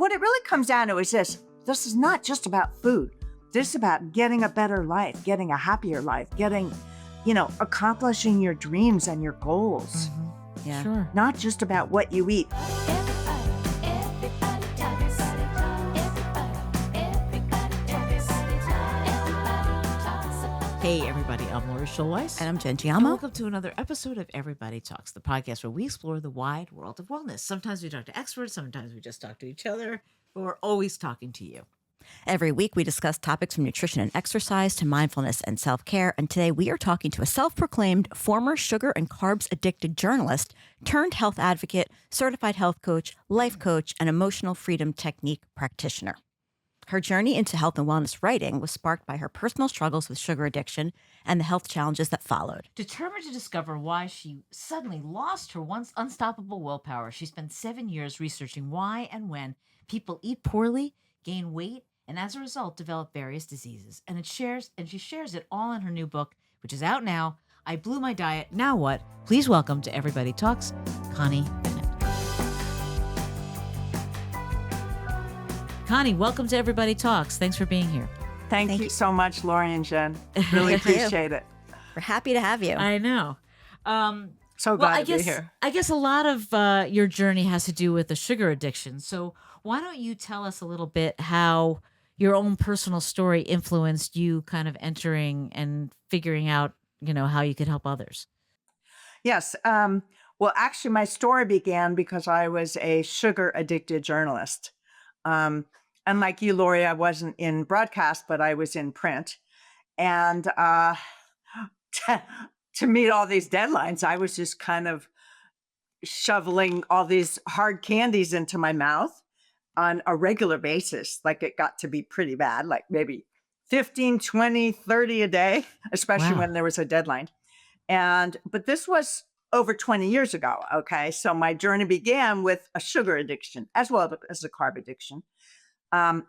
what it really comes down to is this is not just about food. This is about getting a better life, getting a happier life, getting, accomplishing your dreams and your goals. Mm-hmm. Yeah. Sure. Not just about what you eat. Hey, everybody. I'm Lori Schulweiss. And I'm Jen And Giammo. welcome to another episode of Everybody Talks, the podcast where we explore the wide world of wellness. Sometimes we talk to experts, sometimes we just talk to each other, but we're always talking to you. Every week, we discuss topics from nutrition and exercise to mindfulness and self-care. And today, we are talking to a self-proclaimed former sugar and carbs addicted journalist turned health advocate, certified health coach, life coach, and emotional freedom technique practitioner. Her journey into health and wellness writing was sparked by her personal struggles with sugar addiction and the health challenges that followed. Determined to discover why she suddenly lost her once unstoppable willpower, she spent 7 years researching why and when people eat poorly, gain weight, and as a result develop various diseases. And she shares it all in her new book, which is out now, I Blew My Diet, Now What? Please welcome to Everybody Talks, Connie Bennett. Connie, welcome to Everybody Talks. Thanks for being here. Thank you so much, Lori and Jen. Thank Really you. appreciate it. We're happy to have you. I know. So glad to be here. I guess a lot of your journey has to do with the sugar addiction. So why don't you tell us a little bit how your own personal story influenced you kind of entering and figuring out, how you could help others? Yes. Well, actually, my story began because I was a sugar addicted journalist. And like you, Lori, I wasn't in broadcast, but I was in print. And to meet all these deadlines, I was just kind of shoveling all these hard candies into my mouth on a regular basis. Like it got to be pretty bad, like maybe 15, 20, 30 a day, especially Wow. when there was a deadline. But this was over 20 years ago. Okay. So my journey began with a sugar addiction as well as a carb addiction.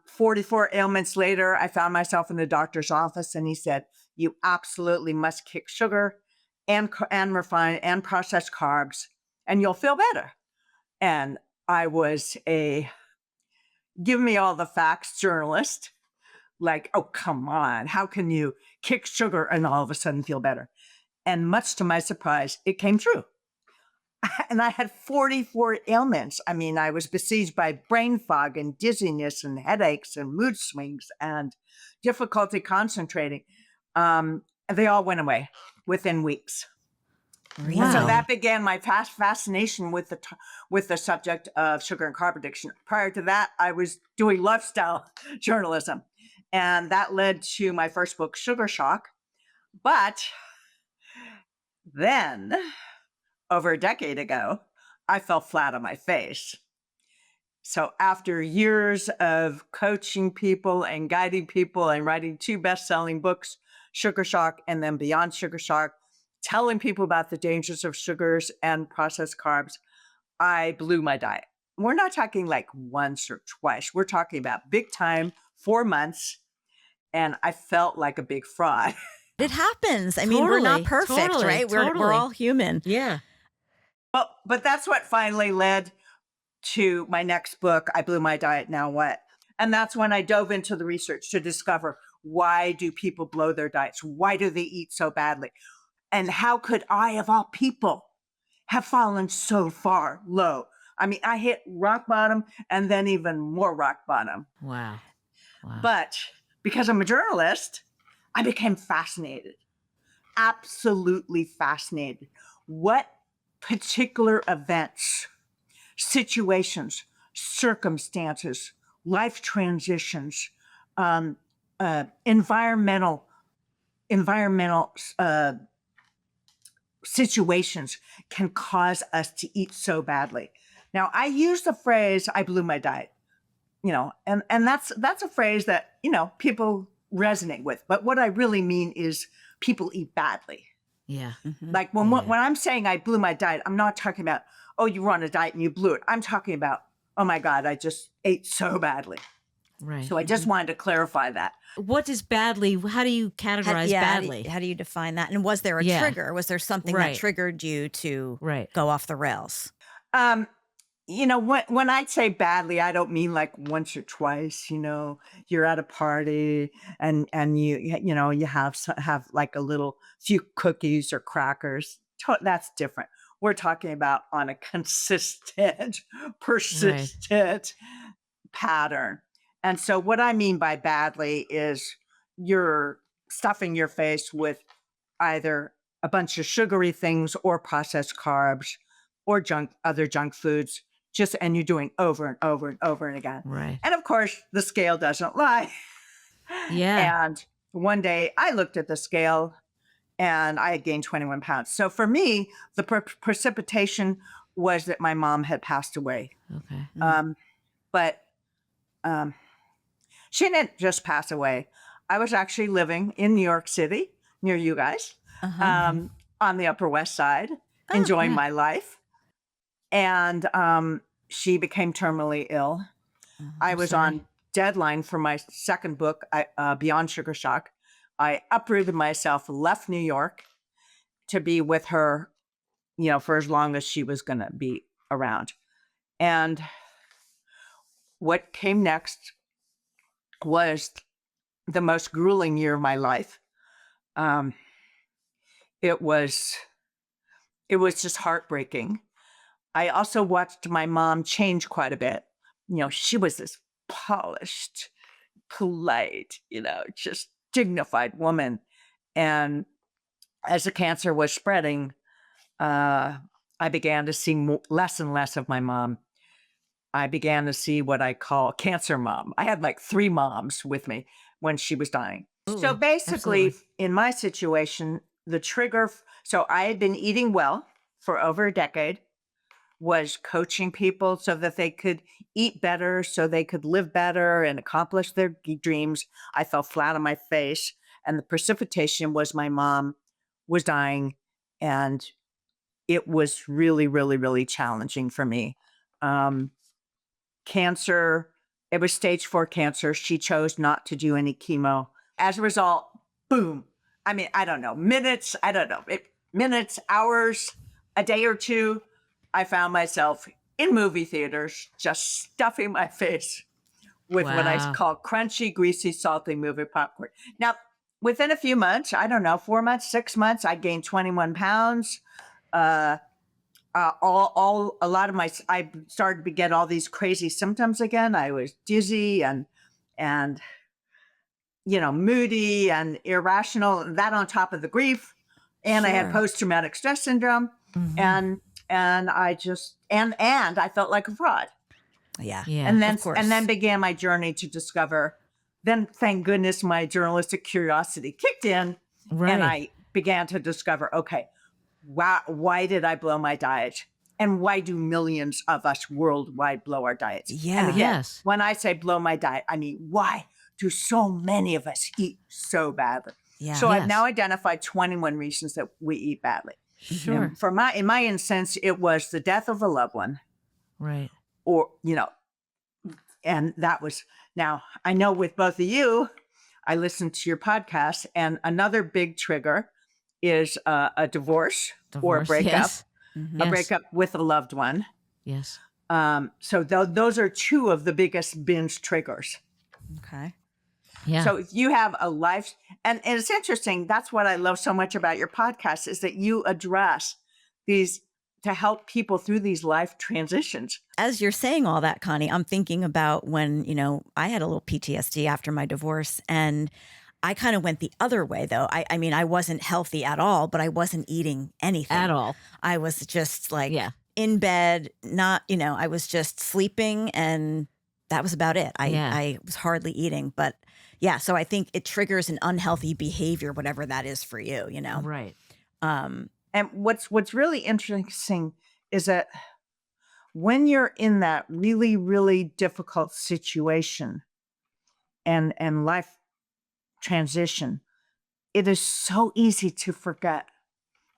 44 ailments later, I found myself in the doctor's office and he said, you absolutely must kick sugar and refined and processed carbs and you'll feel better. And I was a give me all the facts journalist. Like, oh, come on. How can you kick sugar and all of a sudden feel better? And much to my surprise, it came true. And I had 44 ailments. I mean, I was besieged by brain fog and dizziness and headaches and mood swings and difficulty concentrating. And they all went away within weeks. Wow. So that began my fascination with the subject of sugar and carb addiction. Prior to that, I was doing lifestyle journalism. And that led to my first book, Sugar Shock. But then, over a decade ago, I fell flat on my face. So after years of coaching people and guiding people and writing 2 best-selling books, Sugar Shock and then Beyond Sugar Shock, telling people about the dangers of sugars and processed carbs, I blew my diet. We're not talking like once or twice. We're talking about big time, 4 months, and I felt like a big fraud. It happens. I mean, we're not Totally, perfect, totally, right? We're totally. all human. Yeah. But that's what finally led to my next book, I Blew My Diet, Now What? And that's when I dove into the research to discover, why do people blow their diets? Why do they eat so badly? And how could I, of all people, have fallen so far low? I mean, I hit rock bottom and then even more rock bottom. Wow. But because I'm a journalist, I became fascinated, absolutely fascinated. What particular events, situations, circumstances, life transitions, environmental situations can cause us to eat so badly. Now, I use the phrase, I blew my diet, and that's a phrase that, people resonate with. But what I really mean is people eat badly. Yeah. Mhm. Like when I'm saying I blew my diet, I'm not talking about, oh, you were on a diet and you blew it. I'm talking about, oh my God, I just ate so badly. Right. So I just wanted to clarify that. What is badly? How do you categorize badly? How do you define that? And was there a Yeah. trigger? Was there something Right. that triggered you to Right. go off the rails? when I say badly, I don't mean like once or twice. You're at a party and you have like a little few cookies or crackers. That's different. We're talking about on a consistent, Right. persistent pattern. And so what I mean by badly is you're stuffing your face with either a bunch of sugary things or processed carbs or other junk foods, and you're doing over and over and over and again. Right. And of course, the scale doesn't lie. Yeah. And one day I looked at the scale and I had gained 21 pounds. So for me, the precipitation was that my mom had passed away. Okay. But um, she didn't just pass away. I was actually living in New York City near you guys, on the Upper West Side, enjoying yeah. my life. And she became terminally ill. I was sorry. on deadline for my second book, Beyond Sugar Shock. I uprooted myself, left New York to be with her, for as long as she was going to be around. And what came next was the most grueling year of my life. It was just heartbreaking. I also watched my mom change quite a bit. She was this polished, polite, just dignified woman. And as the cancer was spreading, I began to see less and less of my mom. I began to see what I call cancer mom. I had like 3 moms with me when she was dying. So basically, absolutely. in my situation, the trigger, so I had been eating well for over a decade, was coaching people so that they could eat better, so they could live better and accomplish their dreams. I fell flat on my face. And the precipitation was my mom was dying. And it was really, really, really challenging for me. Cancer, it was stage 4 cancer. She chose not to do any chemo. As a result, boom. I mean, I don't know, minutes, minutes, hours, a day or two, I found myself in movie theaters just stuffing my face with what I Wow. call crunchy, greasy, salty movie popcorn. Now, within a few months, I don't know, 4 months, 6 months, I gained 21 pounds. A lot of I started to get all these crazy symptoms again. I was dizzy and moody and irrational. That on top of the grief, and I had Sure. post-traumatic stress syndrome, and I just and I felt like a fraud. Yeah. Yeah. And then of course. and then began my journey to discover. Then, thank goodness, my journalistic curiosity kicked in, Right. and I began to discover, okay, why did I blow my diet? And why do millions of us worldwide blow our diets? Yeah. And again, Yes. when I say blow my diet, I mean, why do so many of us eat so badly? Yeah. So I've Yes. now identified 21 reasons that we eat badly. Sure. And in my instance, it was the death of a loved one, Right. or, and that was, now I know with both of you, I listened to your podcast, and another big trigger is a divorce or a Divorce. breakup, Yes. a Yes. breakup with a loved one. Yes. So those are 2 of the biggest binge triggers. Okay. Yeah. So if you have a life, and it's interesting, that's what I love so much about your podcast, is that you address these to help people through these life transitions. As you're saying all that, Connie, I'm thinking about when, I had a little PTSD after my divorce, and I kind of went the other way, though. I mean, I wasn't healthy at all, but I wasn't eating anything At all. I was just like Yeah. in bed, not, I was just sleeping, and that was about it. I was hardly eating, but yeah. So I think it triggers an unhealthy behavior, whatever that is for you, Right. And what's really interesting is that when you're in that really, really difficult situation and life transition, it is so easy to forget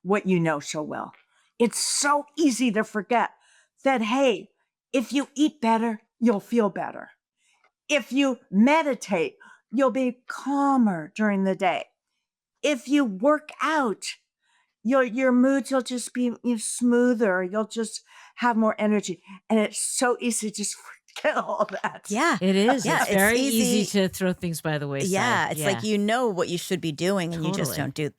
what you know so well. It's so easy to forget that, hey, if you eat better, you'll feel better. If you meditate, you'll be calmer during the day. If you work out, your moods will just be smoother. You'll just have more energy. And it's so easy to just forget all that. Yeah. It is. Yeah, It's it's very easy. easy to throw things by the wayside. Yeah, it's like you know what you should be doing and Totally.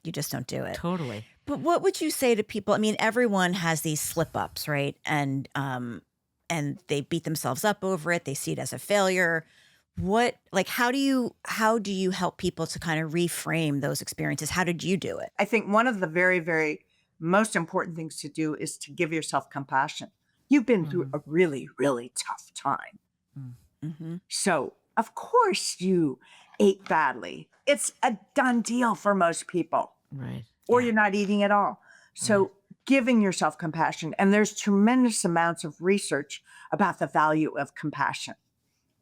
you just don't do it. Totally. But what would you say to people? I mean, everyone has these slip ups, right? And they beat themselves up over it. They see it as a failure. How do you help people to kind of reframe those experiences? How did you do it? I think one of the very, very most important things to do is to give yourself compassion. You've been through a really, really tough time. Mm-hmm. So, of course, you ate badly. It's a done deal for most people, Right. or Yeah. you're not eating at all. So, giving yourself compassion. And there's tremendous amounts of research about the value of compassion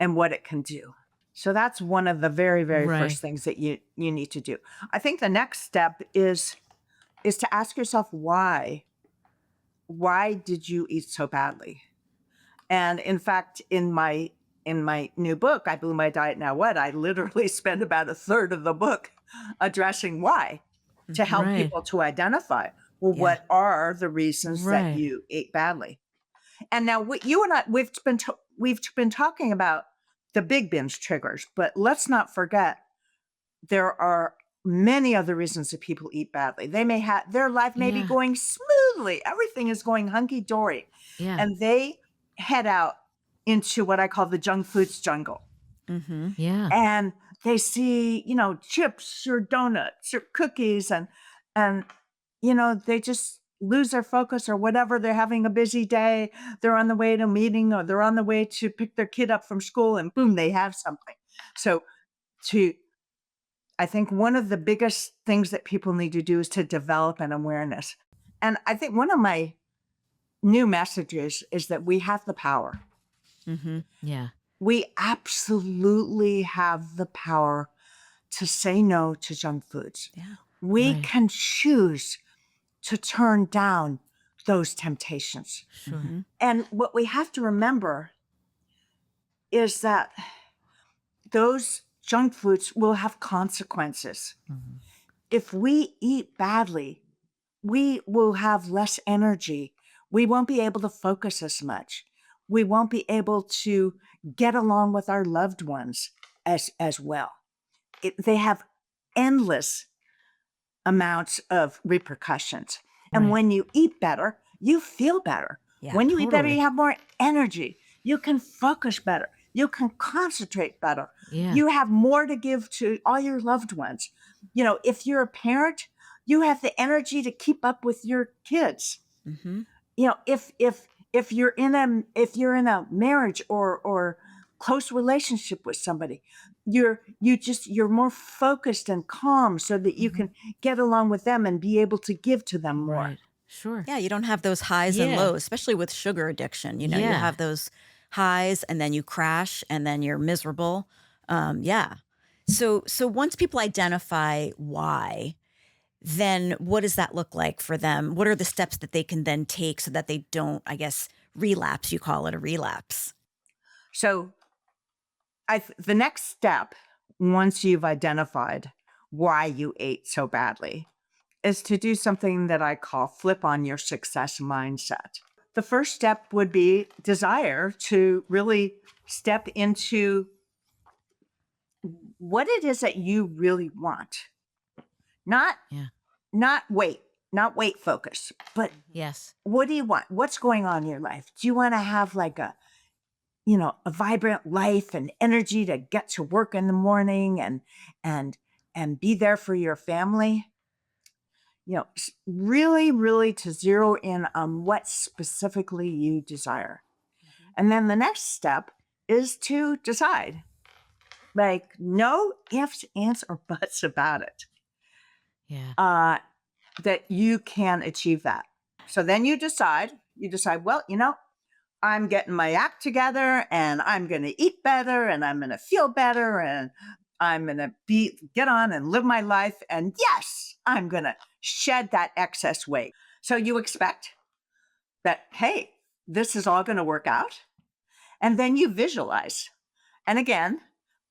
and what it can do. So, that's one of the very, very Right. first things that you need to do. I think the next step is to ask yourself why. Why did you eat so badly? And in fact, in my new book, I Blew My Diet Now What, I literally spend about a third of the book addressing why, to help Right. people to identify, well, Yeah. what are the reasons that Right. you ate badly? And now you and I, we've been talking about the big binge triggers, but let's not forget there are many other reasons that people eat badly. They may have their life may be Yeah. going smoothly, everything is going hunky dory, Yeah. and they head out into what I call the junk foods jungle. Mm-hmm. Yeah. And they see, chips or donuts or cookies and they just lose their focus or whatever. They're having a busy day. They're on the way to a meeting or they're on the way to pick their kid up from school and boom, they have something. So I think one of the biggest things that people need to do is to develop an awareness. And I think one of my new messages is that we have the power. Mm-hmm. Yeah. We absolutely have the power to say no to junk foods. Yeah. We Right. can choose to turn down those temptations. Sure. Mm-hmm. And what we have to remember is that those junk foods will have consequences. Mhm. If we eat badly, we will have less energy. We won't be able to focus as much. We won't be able to get along with our loved ones as well. They have endless amounts of repercussions. And Right. when you eat better, you feel better. Yeah, When you eat better, totally. you have more energy. You can focus better. You can concentrate better. Yeah. You have more to give to all your loved ones. If you're a parent, you have the energy to keep up with your kids. Mm-hmm. If you're in a marriage or close relationship with somebody, you're more focused and calm so that you can get along with them and be able to give to them more. Right. Sure. Yeah, you don't have those highs and Yeah. lows, especially with sugar addiction. You Yeah. have those highs and then you crash and then you're miserable. Yeah. So once people identify why, then what does that look like for them? What are the steps that they can then take so that they don't, I guess, relapse? You call it a relapse. So the next step, once you've identified why you ate so badly, is to do something that I call flip on your success mindset. The first step would be desire to really step into what it is that you really want. Not Yeah. not weight focus, but Yes. what do you want? What's going on in your life? Do you want to have like a vibrant life and energy to get to work in the morning and be there for your family? Really, really to zero in on what specifically you desire. And then the next step is to decide, like, no ifs, ands, or buts about it, Yeah. that you can achieve that. So then you decide, well, I'm getting my act together and I'm going to eat better and I'm going to feel better and I'm going to get on and live my life. And yes, I'm going to shed that excess weight. So you expect that, hey, this is all going to work out. And then you visualize. And again,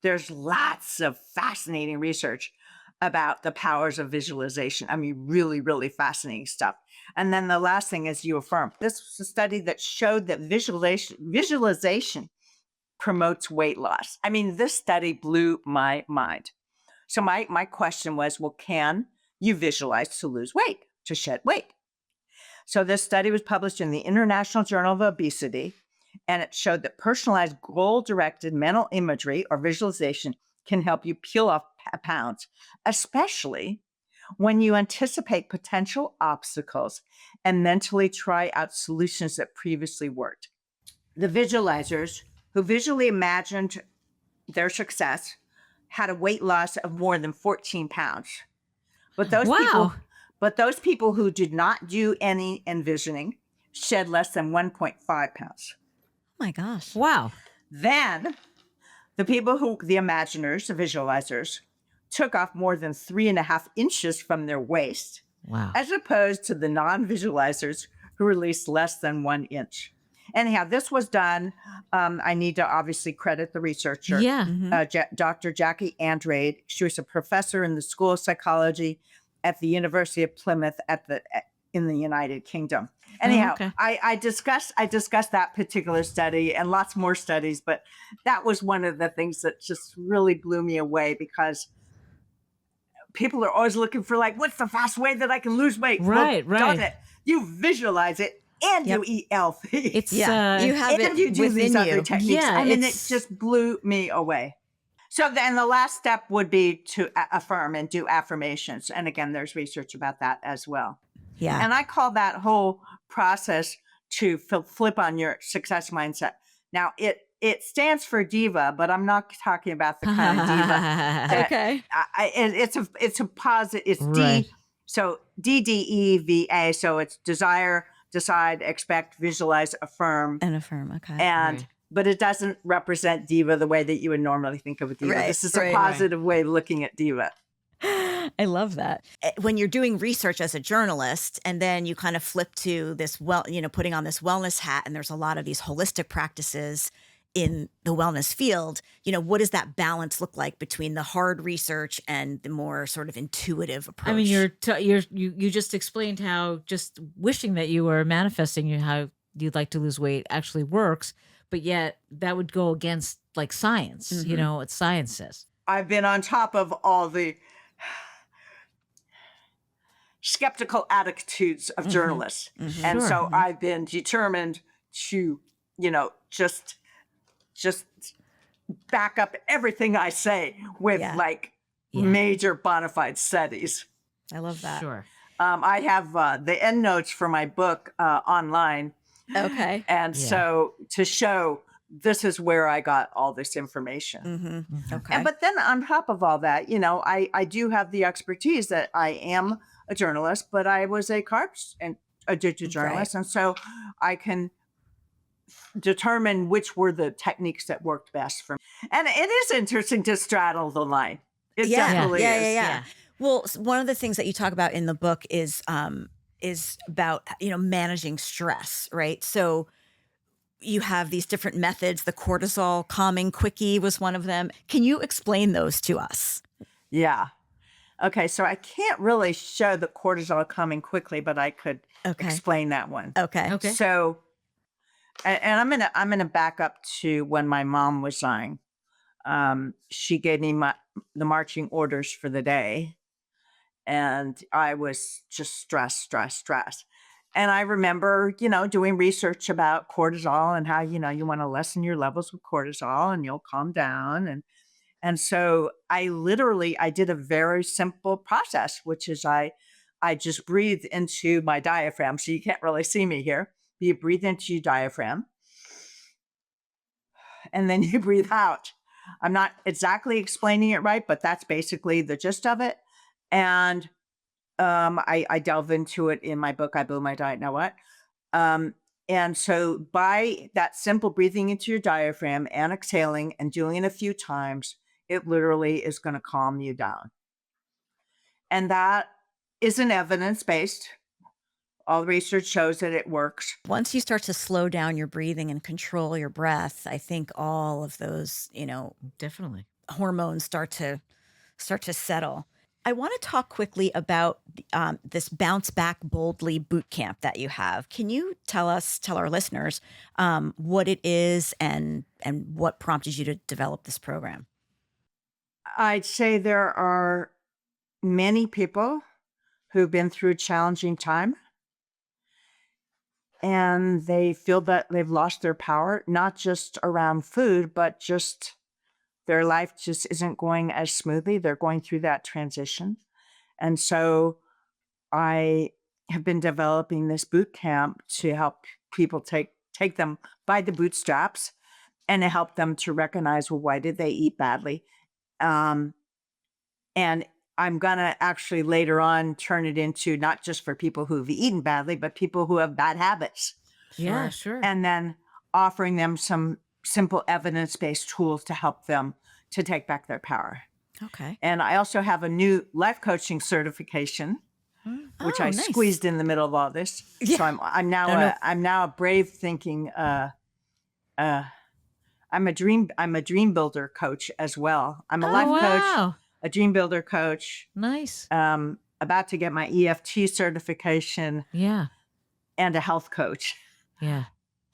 there's lots of fascinating research about the powers of visualization. I mean, really, really fascinating stuff. And then the last thing is you affirm. This was a study that showed that visualization promotes weight loss. I mean, this study blew my mind. So my question was, well, can you visualize to lose weight, to shed weight? So this study was published in the International Journal of Obesity, and it showed that personalized goal-directed mental imagery or visualization can help you peel off pounds, especially when you anticipate potential obstacles and mentally try out solutions that previously worked. The visualizers who visually imagined their success had a weight loss of more than 14 pounds. But those people who did not do any envisioning shed less than 1.5 pounds. Oh my gosh. Wow. Then the imaginers, the visualizers, took off more than 3.5 inches from their waist, Wow. as opposed to the non-visualizers who released less than 1 inch. Anyhow, this was done. I need to obviously credit the researcher, Yeah. Dr. Jackie Andrade. She was a professor in the School of Psychology at the University of Plymouth in the United Kingdom. Anyhow, okay. I discussed that particular study and lots more studies, but that was one of the things that just really blew me away, because people are always looking for, like, what's the fast way that I can lose weight? Right, Well, right. darn it. You visualize it and Yep. you eat healthy. It's You have and it you do within these you. other techniques. Yeah, I mean, it it's- just blew me away. So then the last step would be to affirm and do affirmations. And again, there's research about that as well. Yeah. And I call that whole process to flip on your success mindset. Now, it stands for diva, but I'm not talking about the kind of diva. that- Okay. it's a positive. It's Right. D. So DDEVA. So it's desire, decide, expect, visualize, affirm, And affirm. Okay. and Right. but it doesn't represent diva the way that you would normally think of a diva. Right, This is right, a right. positive way of looking at diva. I love that. When you're doing research as a journalist and then you kind of flip to this, putting on this wellness hat, and there's a lot of these holistic practices in the wellness field, what does that balance look like between the hard research and the more sort of intuitive approach? I mean, you just explained how just wishing that you were manifesting how you'd like to lose weight actually works, but yet that would go against like science. Mhm. What science says. I've been on top of all the skeptical attitudes of journalists. And Sure. so I've been determined to, just back up everything I say with Yeah. major bona fide studies. I love that. Sure. I have the end notes for my book online. Okay. And Yeah. so to show this is where I got all this information. Mm-hmm. Okay. But then on top of all that, I do have the expertise that I am a journalist, but I was a carbs and addicted journalist. And so I can determine which were the techniques that worked best for me. And it is interesting to straddle the line. It definitely is. Yeah. Well, one of the things that you talk about in the book is about, managing stress, right? So you have these different methods. The cortisol calming quickie was one of them. Can you explain those to us? Yeah. Okay. So I can't really show the cortisol coming quickly, but I could explain that one. Okay. Okay. So, and I'm gonna back up to when my mom was dying. She gave me the marching orders for the day, and I was just stressed. And I remember, doing research about cortisol and how, you want to lessen your levels of cortisol and you'll calm down. And so I did a very simple process, which is I just breathed into my diaphragm. So you can't really see me here. You breathe into your diaphragm and then you breathe out. I'm not exactly explaining it right, but that's basically the gist of it. And I delve into it in my book, I Blew My Diet Now What? And so by that simple breathing into your diaphragm and exhaling and doing it a few times, it literally is going to calm you down. And that isn't evidence-based. All the research shows that it works. Once you start to slow down your breathing and control your breath, I think all of those, Definitely. hormones start to settle. I want to talk quickly about this Bounce Back Boldly boot camp that you have. Can you tell our listeners what it is and what prompted you to develop this program? I'd say there are many people who've been through a challenging time and they feel that they've lost their power, not just around food, but just their life just isn't going as smoothly. They're going through that transition. And so I have been developing this boot camp to help people take them by the bootstraps and to help them to recognize, well, why did they eat badly? And I'm going to actually later on turn it into not just for people who've eaten badly, but people who have bad habits. Yeah, sure. And then offering them some simple evidence-based tools to help them to take back their power. Okay. And I also have a new life coaching certification, which I nice. squeezed in the middle of all this. Yeah. So I'm now a brave thinking. I'm a dream builder coach as well. I'm a life coach, a dream builder coach. Nice. About to get my EFT certification. Yeah. And a health coach. Yeah.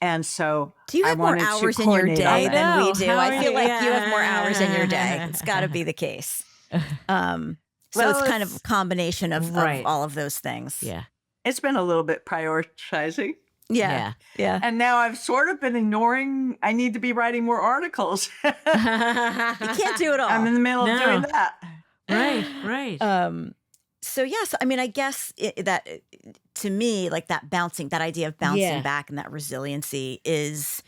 And so do you have more hours in your day than we do? I feel like you have more hours in your day. It's got to be the case. So it's kind of a combination of all of those things. Yeah. It's been a little bit prioritizing. Yeah. And now I've sort of been ignoring, I need to be writing more articles. You can't do it all. I'm in the middle of doing that. Right. So yes, I mean, I guess that to me, like that idea of bouncing back and that resiliency is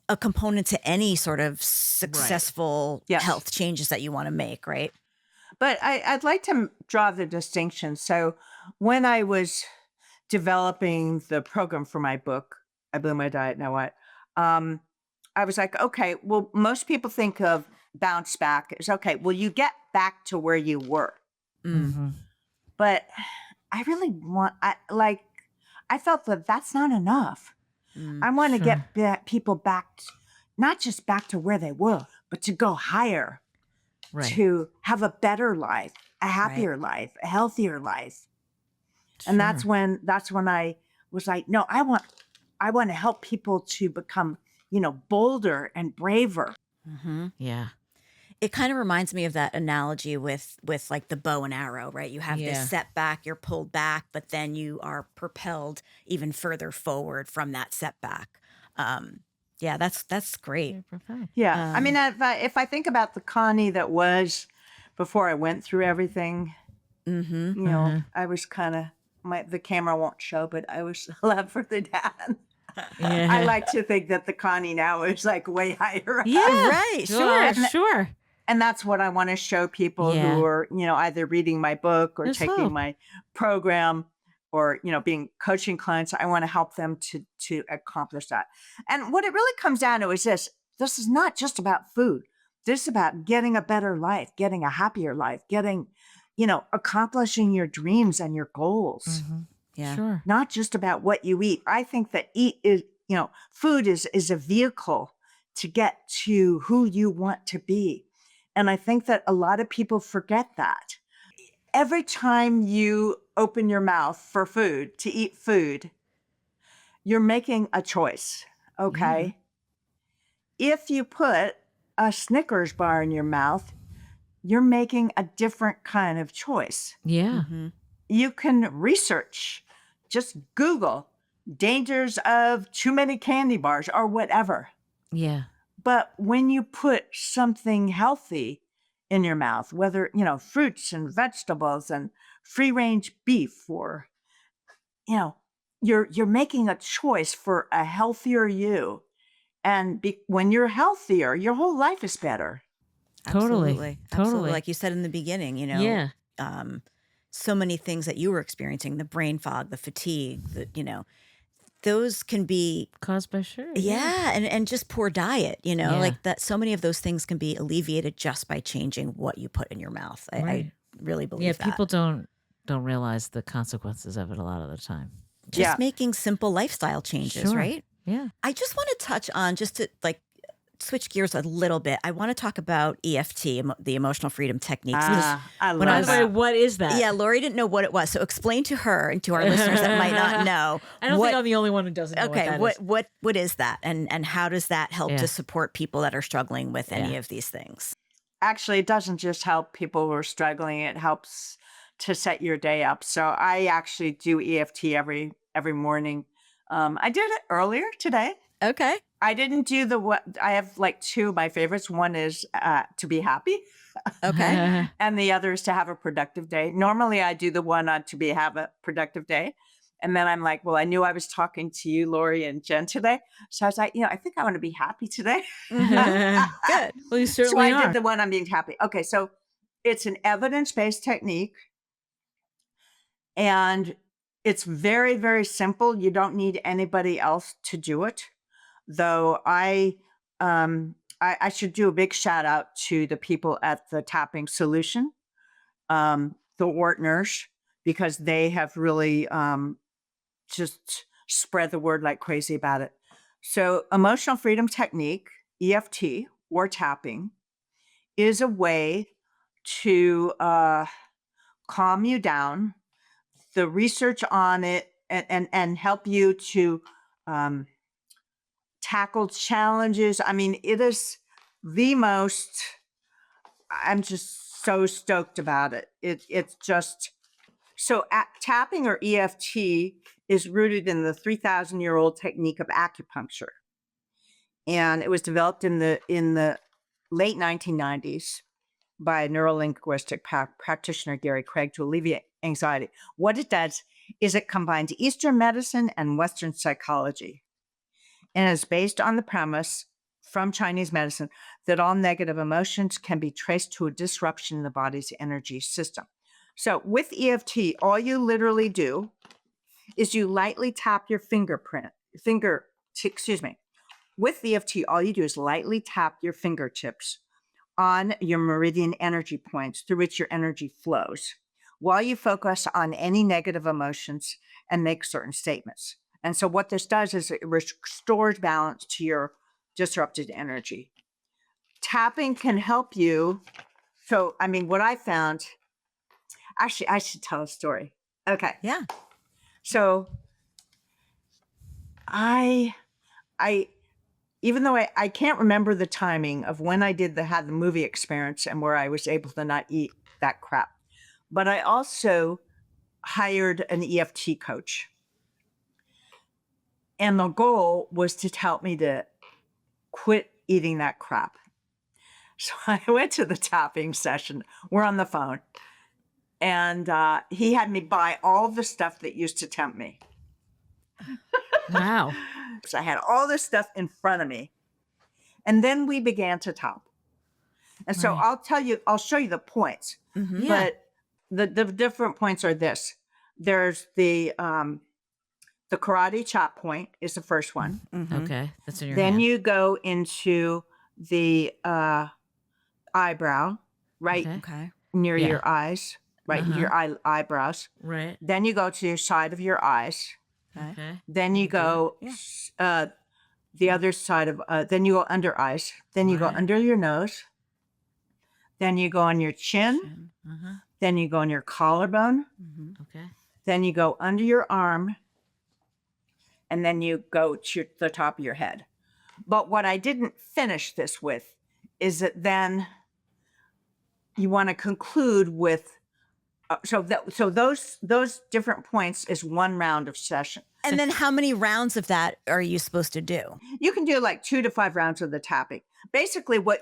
a component to any sort of successful health changes that you want to make, right? But I'd like to draw the distinction. So when I was developing the program for my book, I Blew My Diet, Now What? I was like, okay, well, most people think of bounce back as, okay, well, you get back to where you were. Mm-hmm. But I really I felt that that's not enough. I want to get people back, not just back to where they were, but to go higher, to have a better life, a happier life, a healthier life. And that's when I was like, no, I want to help people to become, bolder and braver. Mm-hmm. Yeah. It kind of reminds me of that analogy with like the bow and arrow, right? You have this setback, you're pulled back, but then you are propelled even further forward from that setback. Yeah, that's great. Yeah. I mean, if I think about the Connie that was before I went through everything, I was kind of, the camera won't show, but I was a lot further down. Yeah. I like to think that the Connie now is like way higher up. Yeah, right. Sure. And that's what I want to show people who are, either reading my book or taking my program or, being coaching clients. I want to help them to accomplish that. And what it really comes down to is this is not just about food. This is about getting a better life, getting a happier life, getting, accomplishing your dreams and your goals. Mm-hmm. Yeah. Sure. Not just about what you eat. I think that food is a vehicle to get to who you want to be. And I think that a lot of people forget that. Every time you open your mouth for food, to eat food, you're making a choice, okay? Yeah. If you put a Snickers bar in your mouth, you're making a different kind of choice. Yeah. Mm-hmm. You can research, just Google dangers of too many candy bars or whatever. Yeah. But when you put something healthy in your mouth, whether, fruits and vegetables and free-range beef or, you're making a choice for a healthier you. And when you're healthier, your whole life is better. Absolutely. Like you said in the beginning, Yeah. So many things that you were experiencing, the brain fog, the fatigue, those can be caused by sugar. Yeah. And just poor diet, like that. So many of those things can be alleviated just by changing what you put in your mouth. I really believe that. Yeah. People don't realize the consequences of it a lot of the time. Just making simple lifestyle changes, right? Yeah. I just want to touch on just switch gears a little bit. I want to talk about EFT, the emotional freedom techniques. Because I when I By love the way, that. what is that? yeah, Lori didn't know what it was. So explain to her and to our listeners that might not know. I don't think I'm the only one who doesn't know Okay, what that is. what is that, and how does that help Yeah. to support people that are struggling with any Yeah. of these things? Actually, it doesn't just help people who are struggling. It helps to set your day up. So I actually do EFT every morning. I did it earlier today. Okay. I didn't do the what I have like two of my favorites. One is to be happy, Okay. and the other is to have a productive day. Normally, I do the one on to have a productive day, and then I'm like, well, I knew I was talking to you, Lori and Jen today, so I was like, I think I want to be happy today. Good. Well, you So certainly I are. did the one on being happy. Okay, so it's an evidence-based technique, and it's very, very simple. You don't need anybody else to do it. Though I should do a big shout out to the people at the Tapping Solution, the Ortners, because they have really just spread the word like crazy about it. So, emotional freedom technique, EFT or tapping, is a way to calm you down. The research on it and help you to tackle challenges. I mean, it is the most, I'm just so stoked about it. It's just, so tapping or EFT is rooted in the 3,000-year-old technique of acupuncture. And it was developed in the late 1990s by neurolinguistic practitioner Gary Craig to alleviate anxiety. What it does is it combines Eastern medicine and Western psychology, and is based on the premise from Chinese medicine that all negative emotions can be traced to a disruption in the body's energy system. So with EFT, all you literally do is you lightly tap your With EFT, all you do is lightly tap your fingertips on your meridian energy points through which your energy flows, while you focus on any negative emotions and make certain statements. And so what this does is it restores balance to your disrupted energy. Tapping can help you. So, I mean, what I found, actually, I should tell a story. Okay. Yeah. So I even though I can't remember the timing of when I had the movie experience and where I was able to not eat that crap, but I also hired an EFT coach. And the goal was to help me to quit eating that crap. So I went to the tapping session. We're on the phone. And he had me buy all the stuff that used to tempt me. Wow. So I had all this stuff in front of me. And then we began to tap. And so Right. I'll show you the points. Mhm. Yeah. But the different points are this. There's the karate chop point is the first one. Mhm. Okay. That's in your Then hand. you go into the eyebrow, right Okay. Okay. near Yeah. your eyes, right Uh-huh. your eyebrows. Right. Then you go to your side of your eyes. Okay. Okay. Then you can do go Yeah. the other side of. Then you go under eyes. Then you go Right. under your nose. Then you go on your chin. Chin. Uh-huh. Then you go on your collarbone. Mhm. Okay. Then you go under your arm. And then you go to the top of your head. But what I didn't finish this with is that then you want to conclude with so those different points is one round of session. And then how many rounds of that are you supposed to do? You can do like 2 to 5 rounds of the tapping. Basically, what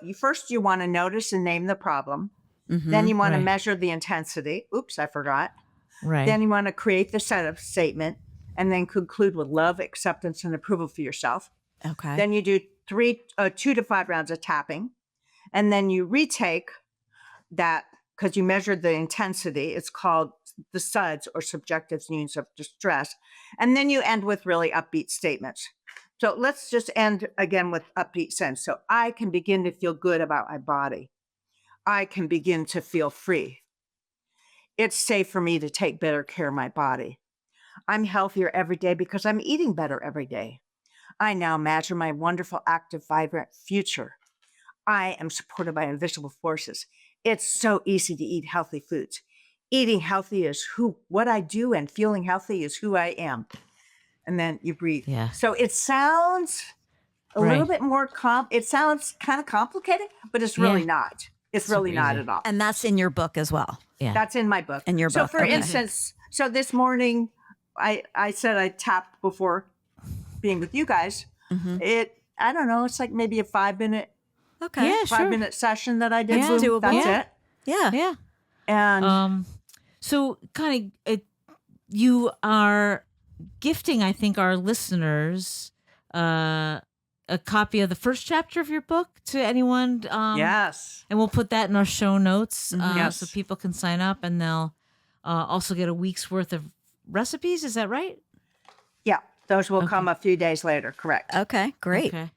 you want to notice and name the problem. Then you want to Right. measure the intensity. Oops, I forgot. Right. Then you want to create the setup statement and then conclude with love, acceptance, and approval for yourself. Okay. Then you do 2 to 5 rounds of tapping. And then you retake that because you measured the intensity. It's called the SUDS or subjective units of distress. And then you end with really upbeat statements. So let's just end again with upbeat sense. So I can begin to feel good about my body. I can begin to feel free. It's safe for me to take better care of my body. I'm healthier every day because I'm eating better every day. I now imagine my wonderful, active, vibrant future. I am supported by invisible forces. It's so easy to eat healthy foods. Eating healthy is what I do, and feeling healthy is who I am. And then you breathe. Yeah. So it sounds a little Right. bit more it sounds kind of complicated, but it's really not. It's Super really not easy. at all. And that's in your book as well. Yeah. That's in my book. In your So book, for okay. instance, so this morning I said I tapped before being with you guys. I don't know, it's like maybe a 5-minute Okay. Yeah, sure. 5-minute session that I did. Yeah. Boom, Doable. that's Yeah. it. Yeah. Yeah. And So kind of, you are gifting, I think, our listeners a copy of the first chapter of your book to anyone. yes. And we'll put that in our show notes Yes. so people can sign up, and they'll also get a week's worth of recipes. Is that right? Yeah, those will come a few days later, correct. Okay. Great. Okay.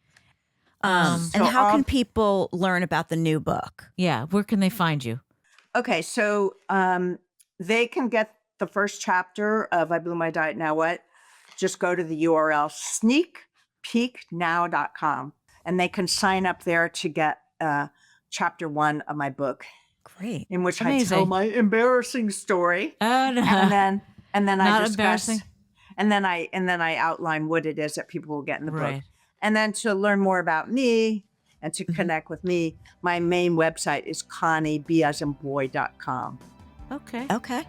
And So how all- can people learn about the new book? Yeah. Where can they find you? Okay, so they can get the first chapter of I Blew My Diet Now What. Just go to the URL sneakpeeknow.com, and they can sign up there to get chapter 1 of my book, Great. in which I Amazing. tell my embarrassing story, Oh, no. and then I Not discuss, embarrassing. and then I outline what it is that people will get in the book. Right. And then to learn more about me and to connect with me, my main website is conniebassinboy.com. Okay. Okay.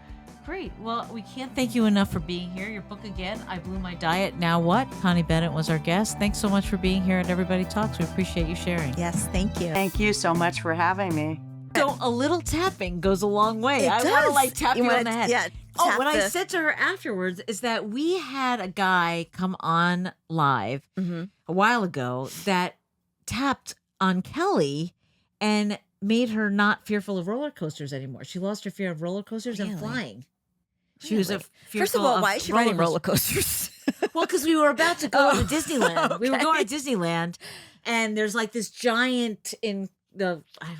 Great. Well, we can't thank you enough for being here. Your book again, I Blew My Diet, Now What? Connie Bennett was our guest. Thanks so much for being here at Everybody Talks. We appreciate you sharing. Yes. Thank you. Thank you so much for having me. So a little tapping goes a long way. It I want to does. like tap you wanna- on the head. Yeah. Oh, tap what I the- said to her afterwards is that we had a guy come on live Mhm. a while ago that tapped on Kelly and made her not fearful of roller coasters anymore. She lost her fear of roller coasters and Really? flying. She was a Really? fearful First of all, why is she riding roller coasters? Well, because we were about to go to Disneyland. We were okay. going to Disneyland, and there's like this giant in the I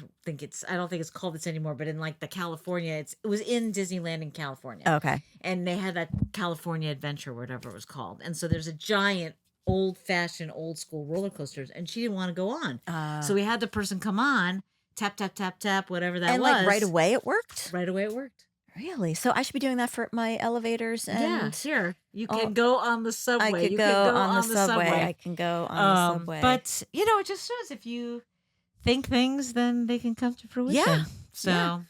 don't think it's called this anymore, but in like the California, it was in Disneyland in California. Okay. And they had that California Adventure, whatever it was called. And so there's a giant old-fashioned old school roller coasters, and she didn't want to go on. So we had the person come on, tap tap tap tap, whatever that and was. like right away it worked? Right away it worked. Really? So I should be doing that for my elevators and Yeah, sure. You can Oh, go on the subway. I could You go, can go on the subway. I can go on the subway. But it just shows if you think things, then they can come to fruition. Yeah. So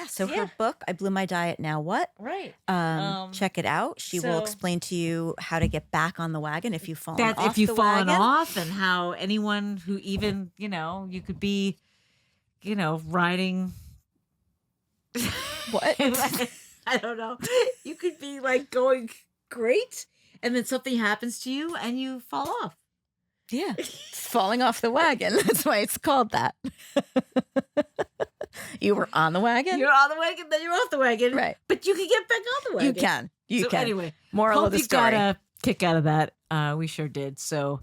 so Yeah. her book, I Blew My Diet Now What? right. Check it out. She will so- explain to you how to get back on the wagon if you've fallen That off if you've the fallen wagon. off, and how anyone who even you could be, riding. What? I don't know. You could be like going great, and then something happens to you and you fall off. Yeah. It's falling off the wagon. That's why it's called that. You were on the wagon? You're on the wagon, then you're off the wagon. Right. But you can get back on the wagon. You can. You So can. anyway, Moral hope of the you story. got a kick out of that. We sure did. So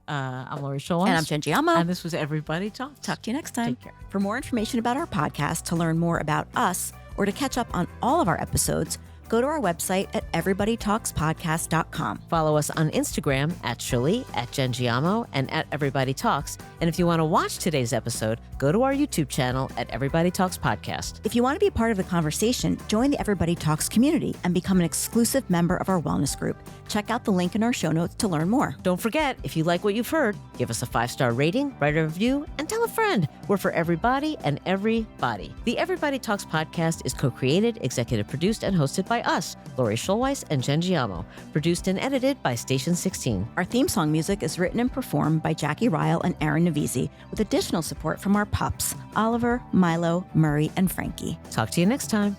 I'm Lori Scholz. And I'm Jen Giamo. And this was Everybody Talks. Talk to you next time. Take care. For more information about our podcast, to learn more about us, or to catch up on all of our episodes, go to our website at everybodytalkspodcast.com. Follow us on Instagram at Shirley, at Jen Giamo, and at Everybody Talks. And if you want to watch today's episode, go to our YouTube channel at Everybody Talks Podcast. If you want to be a part of the conversation, join the Everybody Talks community and become an exclusive member of our wellness group. Check out the link in our show notes to learn more. Don't forget, if you like what you've heard, give us a 5-star rating, write a review, and tell a friend. We're for everybody and everybody. The Everybody Talks podcast is co-created, executive produced, and hosted by us, Lori Scholz and Jen Giamo. Produced and edited by Station 16. Our theme song music is written and performed by Jackie Ryle and Aaron Navisi, with additional support from our pups, Oliver, Milo, Murray, and Frankie. Talk to you next time.